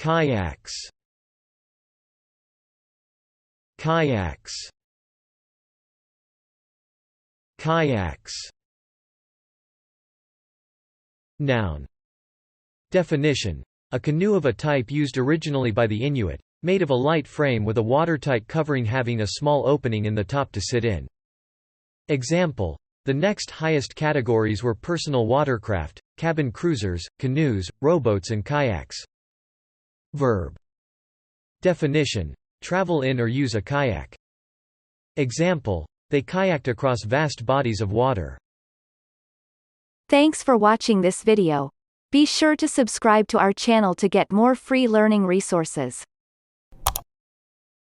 kayaks, kayaks, kayaks. Noun. Definition: a canoe of a type used originally by the Inuit, made of a light frame with a watertight covering having a small opening in the top to sit in. Example: the next highest categories were personal watercraft, cabin cruisers, canoes, rowboats and kayaks. Verb. Definition: travel in or use a kayak. Example: they kayaked across vast bodies of water. Thanks for watching this video. Be sure to subscribe to our channel to get more free learning resources.